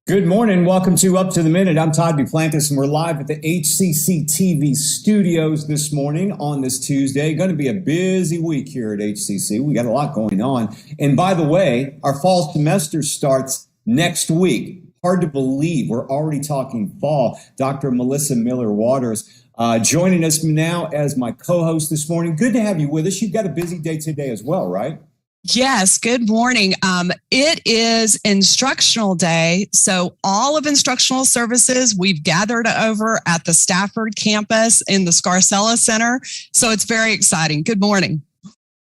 Good morning. Welcome to Up to the Minute. I'm Todd Duplantis, and we're live at the HCCTV studios this morning on this Tuesday. Going to be a busy week here at HCC. We got a lot going on. And by the way, our fall semester starts next week. Hard to believe we're already talking fall. Dr. Melissa Miller-Waters joining us now as my co-host this morning. Good to have you with us. You've got a busy day today as well, right? Yes, good morning. It is instructional day. So all of instructional services, we've gathered over at the Stafford campus in the Scarcella Center. So it's very exciting. Good morning.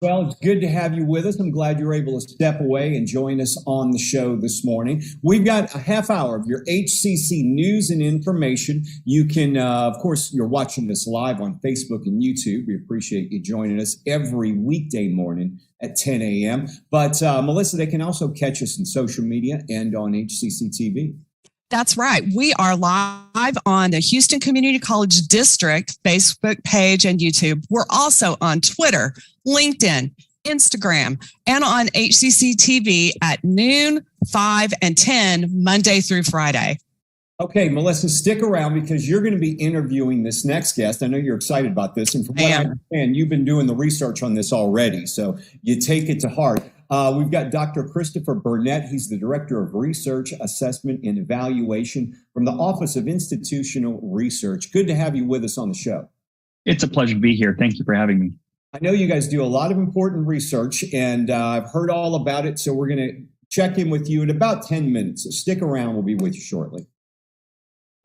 Well, it's good to have you with us. I'm glad you're able to step away and join us on the show this morning. We've got a half hour of your HCC news and information. You can, of course, you're watching this live on Facebook and YouTube. We appreciate you joining us every weekday morning at 10 a.m. But Melissa, they can also catch us in social media and on HCCTV. That's right. We are live on the Houston Community College District Facebook page and YouTube. We're also on Twitter, LinkedIn, Instagram, and on HCCTV at noon, 5, and 10, Monday through Friday. Okay, Melissa, stick around because you're going to be interviewing this next guest. I know you're excited about this. And from what I understand, you've been doing the research on this already, so you take it to heart. We've got Dr. Christopher Burnett. He's the Director of Research, Assessment, and Evaluation from the Office of Institutional Research. Good to have you with us on the show. It's a pleasure to be here. Thank you for having me. I know you guys do a lot of important research, and I've heard all about it, so we're going to check in with you in about 10 minutes. So stick around. We'll be with you shortly.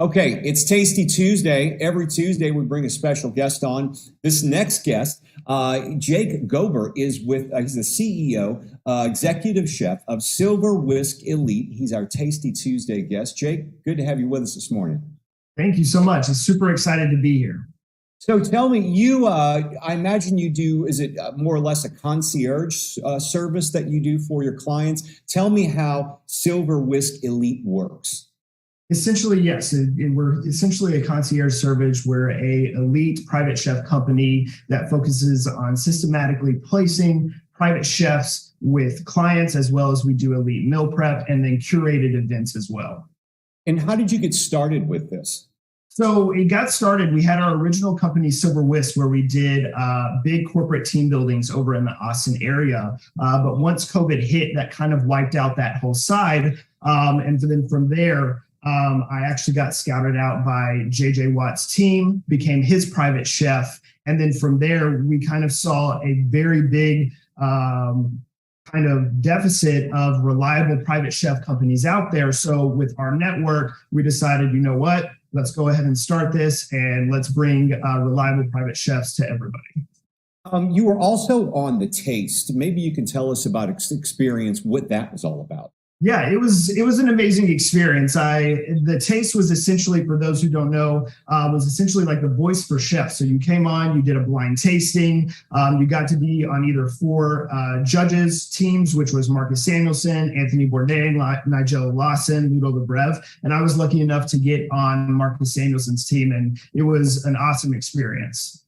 Okay, it's Tasty Tuesday. Every Tuesday, we bring a special guest on. This next guest, Jake Gober, is with, he's the CEO, executive chef of Silver Whisk Elite. He's our Tasty Tuesday guest. Jake, good to have you with us this morning. Thank you so much. I'm super excited to be here. So tell me, you, I imagine you do, is it more or less a concierge service that you do for your clients? Tell me how Silver Whisk Elite works. Essentially, yes. We're essentially a concierge service. We're a elite private chef company that focuses on systematically placing private chefs with clients, as well as we do elite meal prep and then curated events as well. And how did you get started with this? So it got started, we had our original company, Silver Whisk, where we did big corporate team buildings over in the Austin area. But once COVID hit, that kind of wiped out that whole side. And then from there, I actually got scouted out by JJ Watt's team, became his private chef. And then from there, we kind of saw a very big kind of deficit of reliable private chef companies out there. So with our network, we decided, you know what, let's go ahead and start this and let's bring reliable private chefs to everybody. You were also on The Taste. Maybe you can tell us about experience, what that was all about. Yeah, it was an amazing experience. The Taste was essentially, for those who don't know, was essentially like the Voice for Chefs. So you came on, you did a blind tasting, you got to be on either 4 judges teams, which was Marcus Samuelson, Anthony Bourdain, Nigel Lawson, Ludo Lebrev, and I was lucky enough to get on Marcus Samuelson's team, and it was an awesome experience.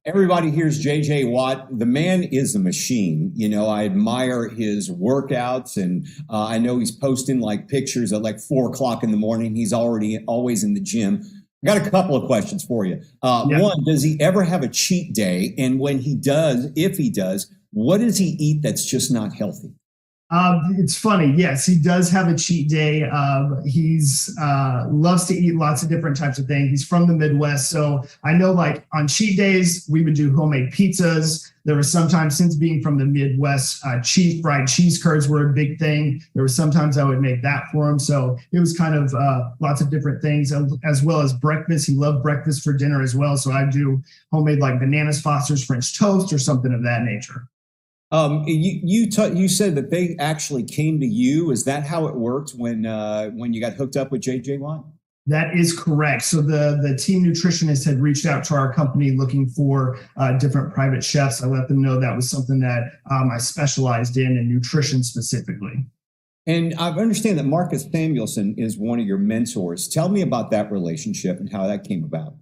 Everybody hears JJ Watt. The man is a machine. You know, I admire his workouts, and I know he's posting like pictures at like 4 o'clock in the morning. He's always in the gym. I got a couple of questions for you. One, does he ever have a cheat day? And when he does, if he does, what does he eat that's just not healthy? It's funny. Yes, he does have a cheat day. He's loves to eat lots of different types of things. He's from the Midwest. So I know like on cheat days, we would do homemade pizzas. There was sometimes, since being from the Midwest, fried cheese curds were a big thing. There were sometimes I would make that for him. So it was kind of lots of different things, as well as breakfast. He loved breakfast for dinner as well. So I do homemade like bananas, Foster's, French toast, or something of that nature. You said that they actually came to you. Is that how it worked when you got hooked up with JJ Watt? That is correct. So the team nutritionist had reached out to our company looking for different private chefs. I let them know that was something that I specialized in nutrition specifically. And I understand that Marcus Samuelson is one of your mentors. Tell me about that relationship and how that came about.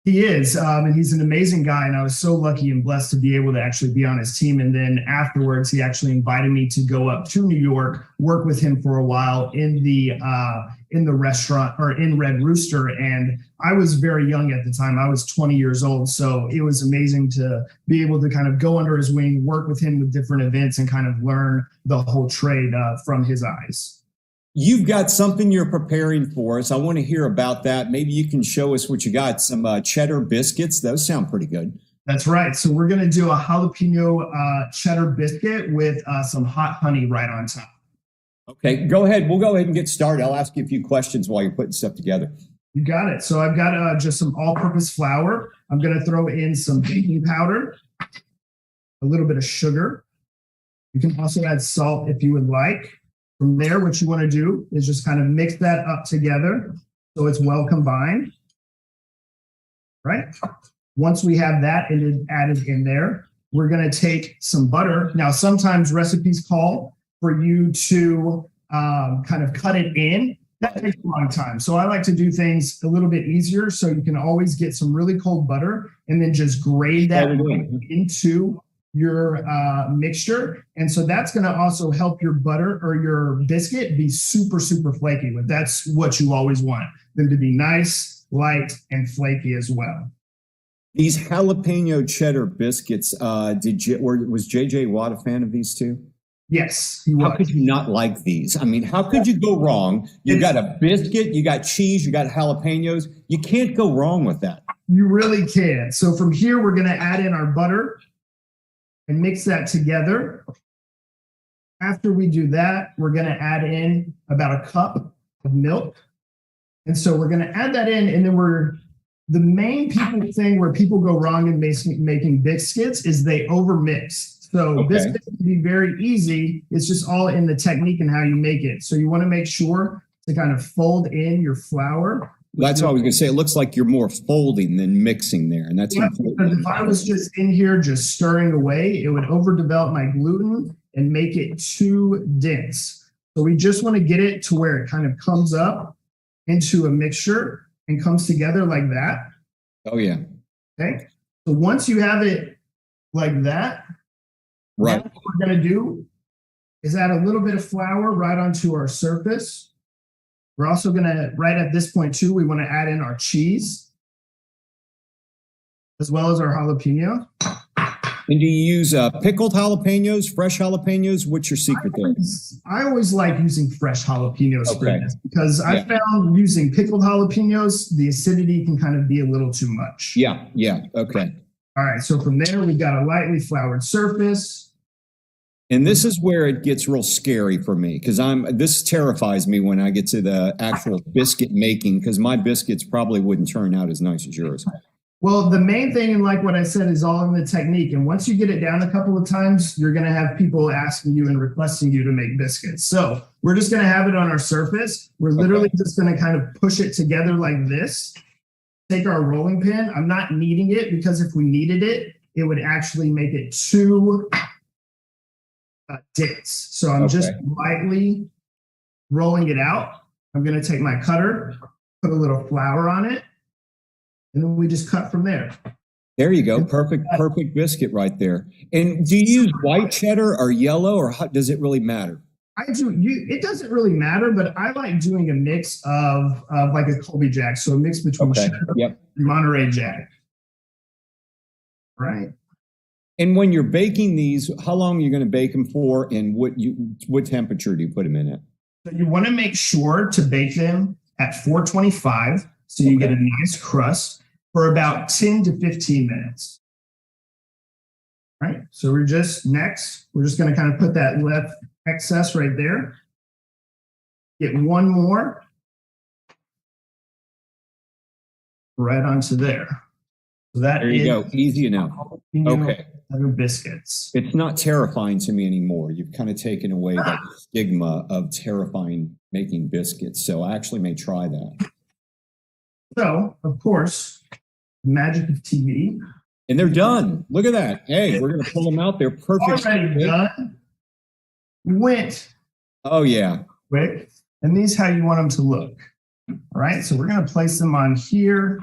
He is, and he's an amazing guy. And I was so lucky and blessed to be able to actually be on his team. And then afterwards, he actually invited me to go up to New York, work with him for a while in the restaurant or in Red Rooster. And I was very young at the time. I was 20 years old. So it was amazing to be able to kind of go under his wing, work with him with different events and kind of learn the whole trade from his eyes. You've got something you're preparing for us. I want to hear about that. Maybe you can show us what you got. Some cheddar biscuits. Those sound pretty good. That's right. So we're going to do a jalapeno cheddar biscuit with some hot honey right on top. Okay, go ahead. We'll go ahead and get started. I'll ask you a few questions while you're putting stuff together. You got it. So I've got just some all-purpose flour. I'm going to throw in some baking powder, a little bit of sugar. You can also add salt if you would like. From there, what you want to do is just kind of mix that up together so it's well combined, right? Once we have that added in there, we're going to take some butter. Now, sometimes recipes call for you to kind of cut it in. That takes a long time. So I like to do things a little bit easier so you can always get some really cold butter and then just grate that into your mixture. And so that's going to also help your butter or your biscuit be super, super flaky. But that's what you always want them to be nice, light, and flaky as well. These jalapeno cheddar biscuits, was JJ Watt a fan of these too? Yes, he was. How could you not like these? I mean, how could you go wrong? You got a biscuit, you got cheese, you got jalapenos. You can't go wrong with that. You really can. So from here, we're going to add in our butter and mix that together. After we do that, we're going to add in about a cup of milk. And so we're going to add that in, and then the main thing where people go wrong in making biscuits is they overmix. So biscuits can be very easy. It's just all in the technique and how you make it. So you want to make sure to kind of fold in your flour. That's what I was going to say. It looks like you're more folding than mixing there, and that's important. Because if I was just in here just stirring away, it would overdevelop my gluten and make it too dense. So we just want to get it to where it kind of comes up into a mixture and comes together like that. Oh, yeah. Okay. So once you have it like that, right, what we're going to do is add a little bit of flour right onto our surface. We're also going to, right at this point too, we want to add in our cheese as well as our jalapeno. And do you use pickled jalapenos, fresh jalapenos? What's your secret there? I always like using fresh jalapenos for this because I found using pickled jalapenos, the acidity can kind of be a little too much. Yeah, okay. All right, so from there, we've got a lightly floured surface. And this is where it gets real scary for me because this terrifies me when I get to the actual biscuit making because my biscuits probably wouldn't turn out as nice as yours. Well, the main thing, and like what I said, is all in the technique. And once you get it down a couple of times, you're going to have people asking you and requesting you to make biscuits. So we're just going to have it on our surface. We're literally just going to kind of push it together like this. Take our rolling pin. I'm not kneading it because if we kneaded it, it would actually make it too dense. So I'm just lightly rolling it out. I'm going to take my cutter, put a little flour on it, and then we just cut from there. There you go. Perfect biscuit right there. And do you use white cheddar or yellow, or does it really matter? I do. It doesn't really matter, but I like doing a mix of like a Colby Jack. So a mix between cheddar and Monterey Jack. Right. And when you're baking these, how long are you going to bake them for, and what temperature do you put them in at? So you want to make sure to bake them at 425, so you get a nice crust for about 10 to 15 minutes. All right. So we're just going to kind of put that left excess right there. Get one more right onto there. So there you go. Easy enough. Okay. Biscuits. It's not terrifying to me anymore. You've kind of taken away that stigma of terrifying making biscuits. So I actually may try that. So, of course, the magic of TV. And they're done. Look at that. Hey, we're going to pull them out. They're perfect. Already done. Went. Oh, yeah. Quick. And these how you want them to look. All right. So we're going to place them on here.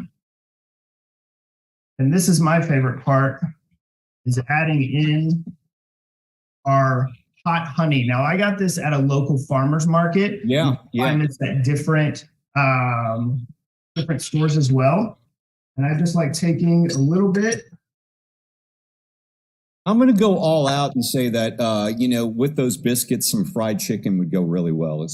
And this is my favorite part, is adding in our hot honey. Now, I got this at a local farmer's market. Yeah. Find this at different stores as well. And I just like taking a little bit. I'm going to go all out and say that, with those biscuits, some fried chicken would go really well.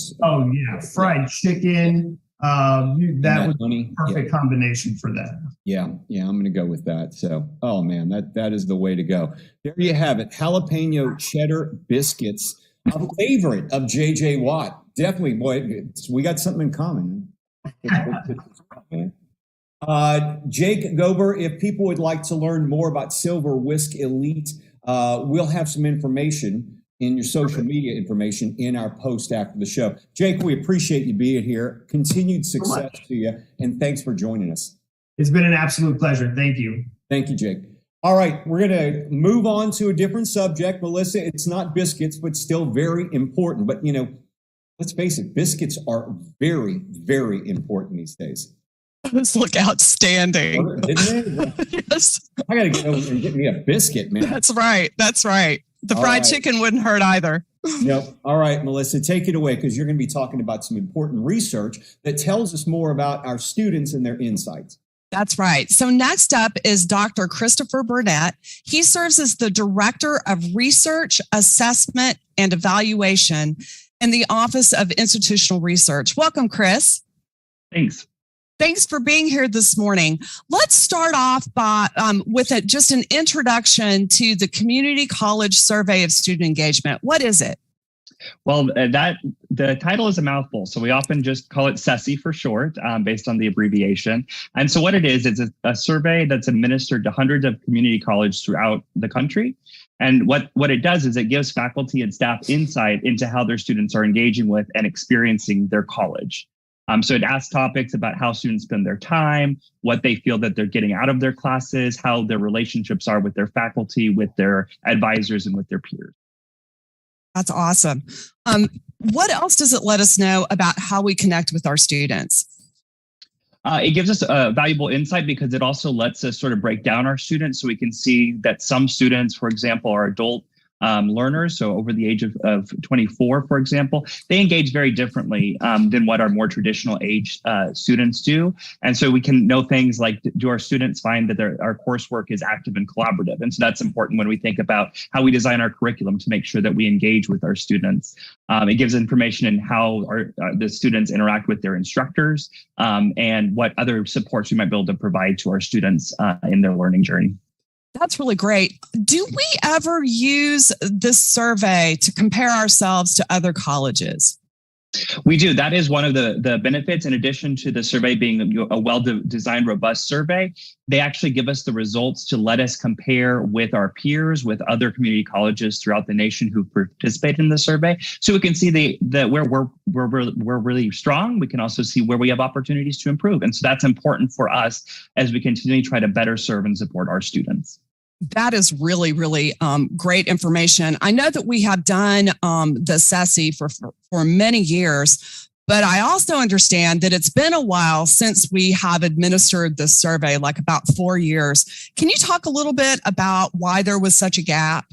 Fried chicken. That would be a perfect combination for that. Yeah, I'm going to go with that. So, oh man, that is the way to go. There you have it. Jalapeno cheddar biscuits, a favorite of JJ Watt. Definitely, boy, we got something in common. Jake Gober, if people would like to learn more about Silver Whisk Elite, we'll have some information in your social media information in our post after the show. Jake, we appreciate you being here. Continued success to you, and thanks for joining us. It's been an absolute pleasure. Thank you. Thank you, Jake. All right, we're going to move on to a different subject. Melissa, it's not biscuits, but still very important. But, let's face it, biscuits are very, very important these days. Those look outstanding. Didn't they? Yes. I got to get over and get me a biscuit, man. That's right. The fried chicken wouldn't hurt either. Yep. All right, Melissa, take it away, because you're going to be talking about some important research that tells us more about our students and their insights. That's right. So next up is Dr. Christopher Burnett. He serves as the Director of Research, Assessment, and Evaluation in the Office of Institutional Research. Welcome, Chris. Thanks for being here this morning. Let's start off with just an introduction to the Community College Survey of Student Engagement. What is it? Well, the title is a mouthful, so we often just call it CCCTV for short, based on the abbreviation. And so what it is a survey that's administered to hundreds of community colleges throughout the country. And what it does is it gives faculty and staff insight into how their students are engaging with and experiencing their college. So it asks topics about how students spend their time, what they feel that they're getting out of their classes, how their relationships are with their faculty, with their advisors, and with their peers. That's awesome. What else does it let us know about how we connect with our students? It gives us a valuable insight because it also lets us sort of break down our students, so we can see that some students, for example, are adult learners, so over the age of 24, for example, they engage very differently than what our more traditional age students do. And so we can know things like, do our students find that our coursework is active and collaborative? And so that's important when we think about how we design our curriculum to make sure that we engage with our students. It gives information in how the students interact with their instructors, and what other supports we might be able to provide to our students in their learning journey. That's really great. Do we ever use this survey to compare ourselves to other colleges? We do. That is one of the benefits. In addition to the survey being a well-designed, robust survey, they actually give us the results to let us compare with our peers, with other community colleges throughout the nation who participate in the survey. So we can see where we're really strong. We can also see where we have opportunities to improve. And so that's important for us as we continue to try to better serve and support our students. That is really, really great information. I know that we have done the CCCTV for many years, but I also understand that it's been a while since we have administered this survey, like about 4 years. Can you talk a little bit about why there was such a gap?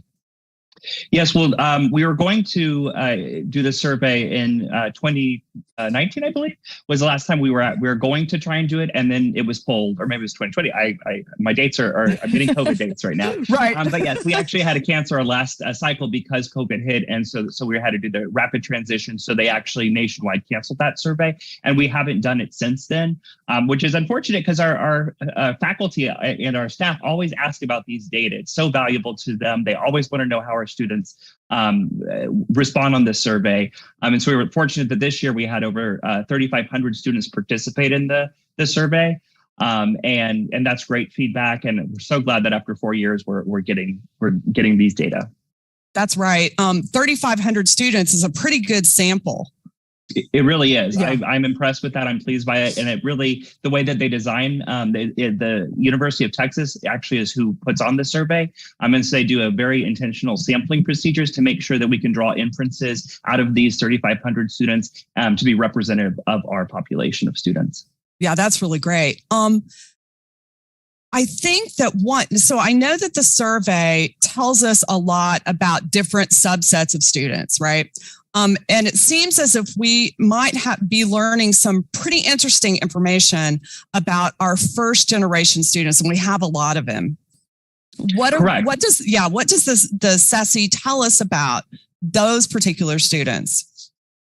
Yes, well, we were going to do the survey in 2019, I believe, was the last time we were going to try and do it, and then it was pulled, or maybe it was 2020. My dates I'm getting COVID dates right now. Right. But yes, we actually had to cancel our last cycle because COVID hit, and so we had to do the rapid transition. So they actually nationwide canceled that survey, and we haven't done it since then, which is unfortunate because our faculty and our staff always ask about these data. It's so valuable to them. They always want to know how our students respond on this survey. And so we were fortunate that this year we had over 3,500 students participate in the survey. And that's great feedback. And we're so glad that after 4 years, we're getting these data. That's right. 3,500 students is a pretty good sample. It really is. Yeah. I'm impressed with that. I'm pleased by it. And it really, the way that they design, the University of Texas actually is who puts on the survey. And so they do a very intentional sampling procedures to make sure that we can draw inferences out of these 3,500 students to be representative of our population of students. Yeah, that's really great. I think that so I know that the survey tells us a lot about different subsets of students, right? And it seems as if we might be learning some pretty interesting information about our first generation students, and we have a lot of them. What does the SESI tell us about those particular students?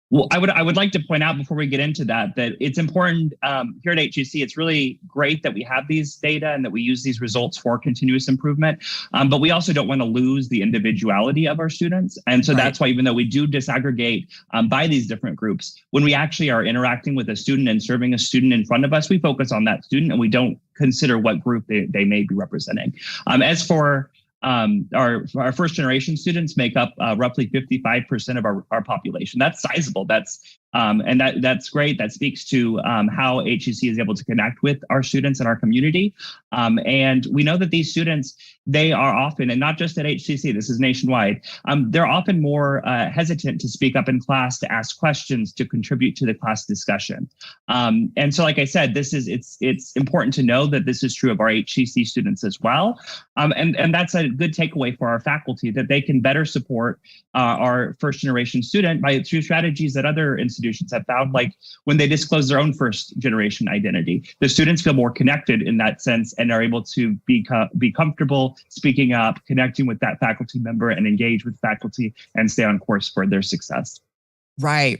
Well, I would like to point out before we get into that it's important here at HCC. It's really great that we have these data and that we use these results for continuous improvement. But we also don't want to lose the individuality of our students. And so that's why, even though we do disaggregate by these different groups, when we actually are interacting with a student and serving a student in front of us, we focus on that student and we don't consider what group they may be representing. As for our first generation students make up roughly 55% of our population. That's sizable. That's great. That speaks to how HCC is able to connect with our students and our community. And we know that these students, they are often, and not just at HCC, this is nationwide, they're often more hesitant to speak up in class, to ask questions, to contribute to the class discussion. And so, like I said, it's important to know that this is true of our HCC students as well. And that's a good takeaway for our faculty, that they can better support our first generation student through strategies that other institutions have found, like when they disclose their own first generation identity. The students feel more connected in that sense and are able to be comfortable speaking up, connecting with that faculty member, and engage with faculty and stay on course for their success. Right.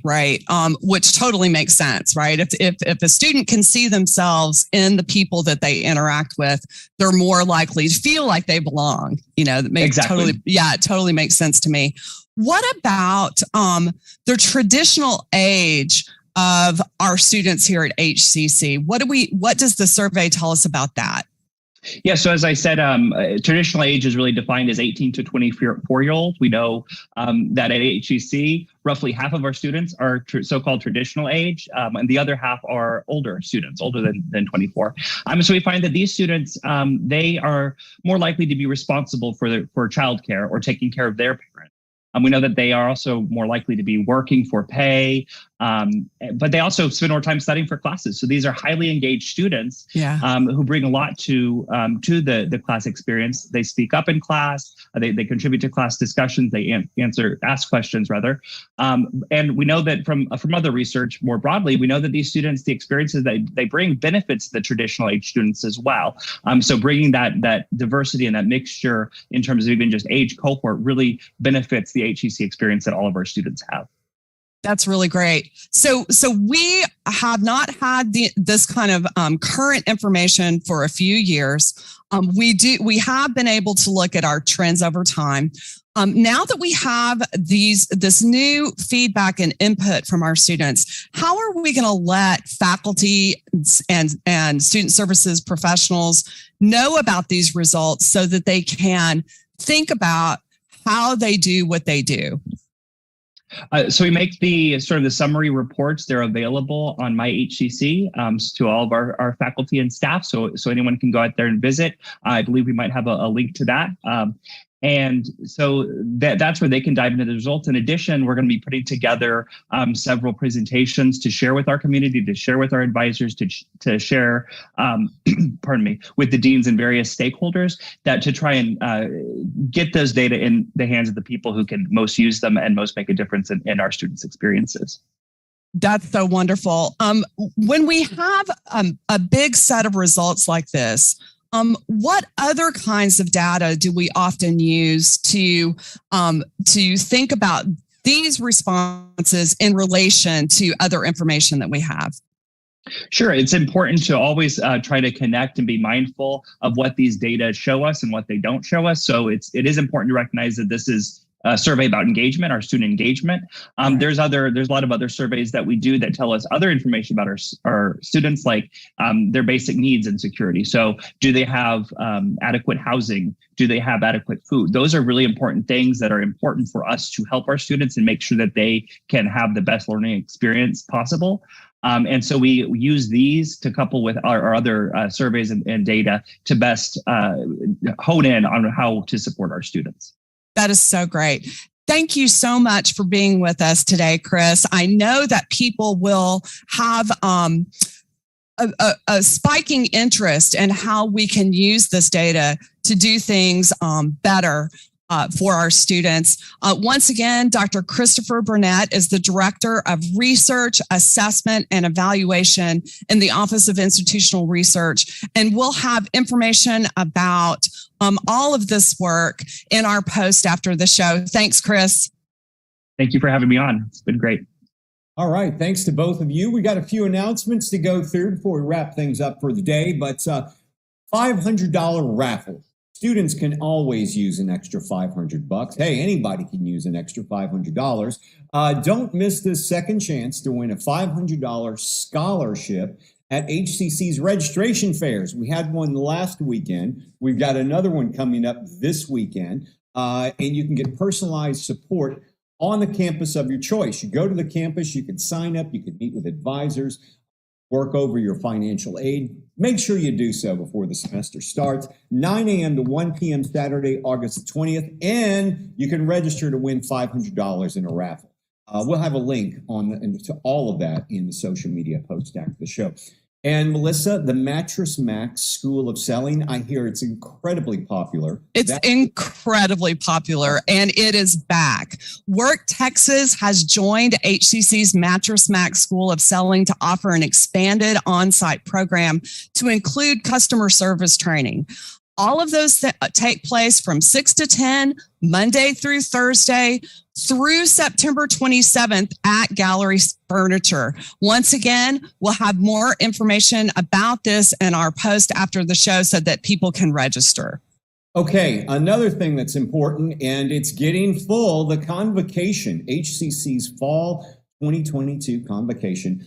Which totally makes sense, right? If a student can see themselves in the people that they interact with, they're more likely to feel like they belong. That makes it totally makes sense to me. What about the traditional age of our students here at HCC? What does the survey tell us about that? Yeah, so as I said, traditional age is really defined as 18 to 24-year-olds. We know that at HCC, roughly half of our students are so-called traditional age, and the other half are older students, older than 24. So we find that these students, they are more likely to be responsible for childcare or taking care of their parents. We know that they are also more likely to be working for pay, but they also spend more time studying for classes. So these are highly engaged students who bring a lot to the class experience. They speak up in class. They contribute to class discussions. They ask questions rather. And we know that from other research more broadly, we know that these students, the experiences that they bring benefits the traditional age students as well. So bringing that diversity and that mixture in terms of even just age cohort really benefits the HCC experience that all of our students have. That's really great. So we have not had this kind of current information for a few years. We have been able to look at our trends over time. Now that we have this new feedback and input from our students, how are we going to let faculty and student services professionals know about these results so that they can think about how they do what they do? So we make the summary reports. They're available on My HCC to all of our faculty and staff. So anyone can go out there and visit. I believe we might have a link to that. And so that's where they can dive into the results. In addition, we're going to be putting together several presentations to share with our community, to share with our advisors, to share, with the deans and various stakeholders, that to try and get those data in the hands of the people who can most use them and most make a difference in our students' experiences. That's so wonderful. When we have a big set of results like this, what other kinds of data do we often use to think about these responses in relation to other information that we have? Sure. It's important to always try to connect and be mindful of what these data show us and what they don't show us. So it is important to recognize that this is a survey about engagement, our student engagement. There's a lot of other surveys that we do that tell us other information about our students, like their basic needs and security. So do they have adequate housing? Do they have adequate food? Those are really important things that are important for us to help our students and make sure that they can have the best learning experience possible. And so we use these to couple with our other surveys and data to best hone in on how to support our students. That is so great. Thank you so much for being with us today, Chris. I know that people will have a spiking interest in how we can use this data to do things better for our students. Once again, Dr. Christopher Burnett is the Director of Research, Assessment, and Evaluation in the Office of Institutional Research. And we'll have information about all of this work in our post after the show. Thanks, Chris. Thank you for having me on. It's been great. All right. Thanks to both of you. We got a few announcements to go through before we wrap things up for the day, but $500 raffle. Students can always use an extra $500. Hey, anybody can use an extra $500. Don't miss this second chance to win a $500 scholarship at HCC's registration fairs. We had one last weekend. We've got another one coming up this weekend, and you can get personalized support on the campus of your choice. You go to the campus, you can sign up, you can meet with advisors, work over your financial aid. Make sure you do so before the semester starts. 9 a.m. to 1 p.m. Saturday, August 20th, and you can register to win $500 in a raffle. We'll have a link to all of that in the social media post after the show. And Melissa, the Mattress Max School of Selling, I hear it's incredibly popular. It's incredibly popular, and it is back. Work Texas has joined HCC's Mattress Max School of Selling to offer an expanded on-site program to include customer service training. All of those take place from 6 to 10, Monday through Thursday, through September 27th at Gallery Furniture. Once again, we'll have more information about this in our post after the show so that people can register. Okay, another thing that's important, and it's getting full, the convocation, HCC's Fall 2022 convocation.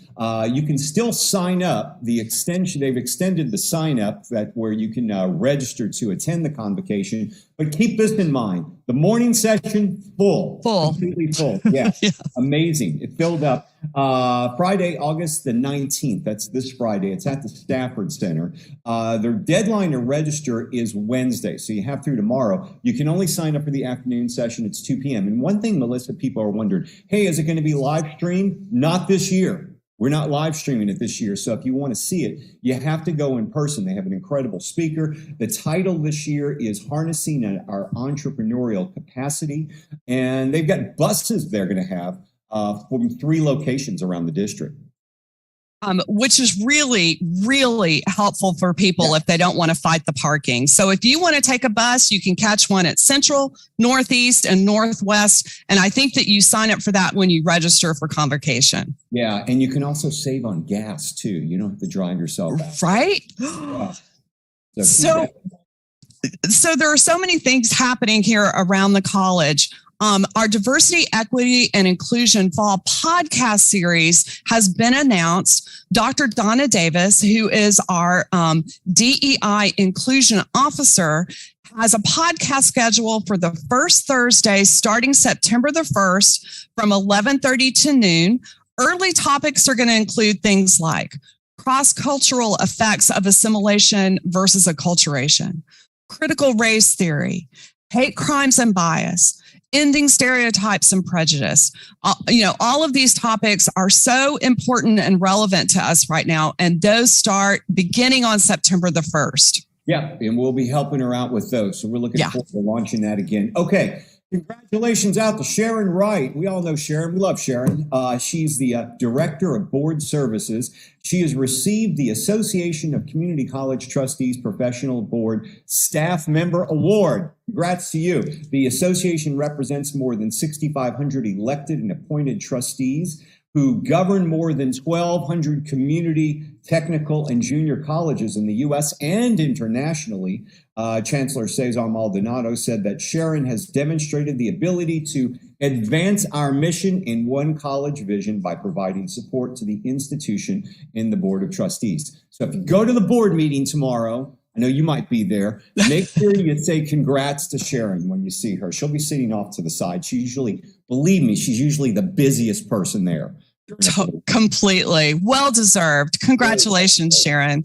You can still sign up. The extension, they've extended the sign up where you can register to attend the convocation. But keep this in mind: the morning session full, completely full. Yeah, yeah. Amazing. It filled up. Friday, August the 19th. That's this Friday. It's at the Stafford Center. Their deadline to register is Wednesday, so you have through tomorrow. You can only sign up for the afternoon session. It's 2 p.m. And one thing, Melissa, people are wondering, hey, is it going to be live streamed? Not this year. We're not live streaming it this year. So if you want to see it, you have to go in person. They have an incredible speaker. The title this year is Harnessing Our Entrepreneurial Capacity. And they've got buses they're going to have from 3 locations around the district. Which is really, really helpful for people if they don't want to fight the parking. So if you want to take a bus, you can catch one at Central, Northeast, and Northwest. And I think that you sign up for that when you register for convocation. Yeah, and you can also save on gas, too. You don't have to drive yourself out. Right? Yeah. So there are so many things happening here around the college. Our Diversity, Equity, and Inclusion Fall podcast series has been announced. Dr. Donna Davis, who is our DEI Inclusion Officer, has a podcast schedule for the first Thursday starting September the 1st from 11:30 to noon. Early topics are going to include things like cross-cultural effects of assimilation versus acculturation, critical race theory, hate crimes and bias, ending stereotypes and prejudice. All of these topics are so important and relevant to us right now, and those start beginning on September the 1st. Yeah, and we'll be helping her out with those. So we're looking forward to launching that again. Okay, congratulations out to Sharon Wright. We all know Sharon. We love Sharon. She's the Director of Board Services. She has received the Association of Community College Trustees Professional Board Staff Member Award. Congrats to you. The association represents more than 6,500 elected and appointed trustees who govern more than 1,200 community, technical, and junior colleges in the U.S. and internationally. Chancellor Cesar Maldonado said that Sharon has demonstrated the ability to advance our mission in one college vision by providing support to the institution in the Board of Trustees. So if you go to the board meeting tomorrow, I know you might be there, make sure you say congrats to Sharon when you see her. She'll be sitting off to the side. Believe me, she's usually the busiest person there. Completely. Well deserved. Congratulations, Sharon.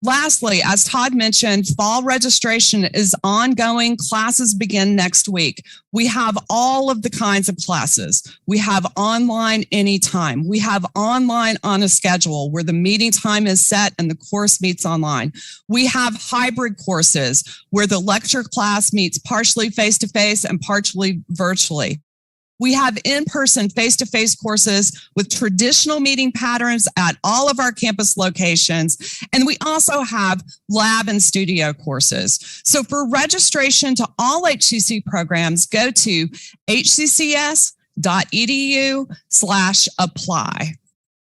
Lastly, as Todd mentioned, fall registration is ongoing. Classes begin next week. We have all of the kinds of classes. We have online anytime. We have online on a schedule where the meeting time is set and the course meets online. We have hybrid courses where the lecture class meets partially face-to-face and partially virtually. We have in-person, face-to-face courses with traditional meeting patterns at all of our campus locations. And we also have lab and studio courses. So for registration to all HCC programs, go to hccs.edu/apply.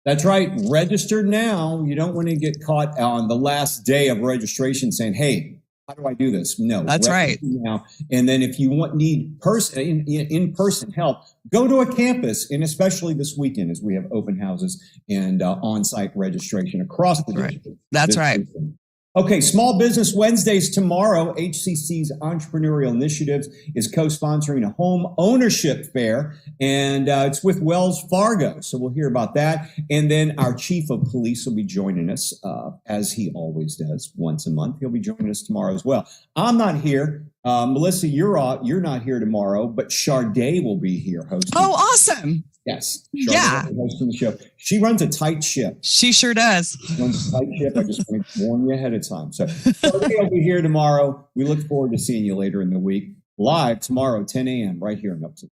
That's right. Register now. You don't want to get caught on the last day of registration saying, hey, how do I do this? No, that's right. Now, and then if you need in-person help, go to a campus, and especially this weekend as we have open houses and on-site registration across the district. That's right. Okay, Small Business Wednesdays tomorrow. HCC's Entrepreneurial Initiatives is co-sponsoring a home ownership fair, and it's with Wells Fargo. So we'll hear about that. And then our chief of police will be joining us, as he always does, once a month. He'll be joining us tomorrow as well. I'm not here. Melissa, you're not here tomorrow, but Sharday will be here hosting. Oh, awesome. Yes. Yeah. Hosting the show. She runs a tight ship. She sure does. She runs a tight ship. I just want to warn you ahead of time. So I'll be here tomorrow. We look forward to seeing you later in the week. Live tomorrow, 10 a.m. right here in Upton.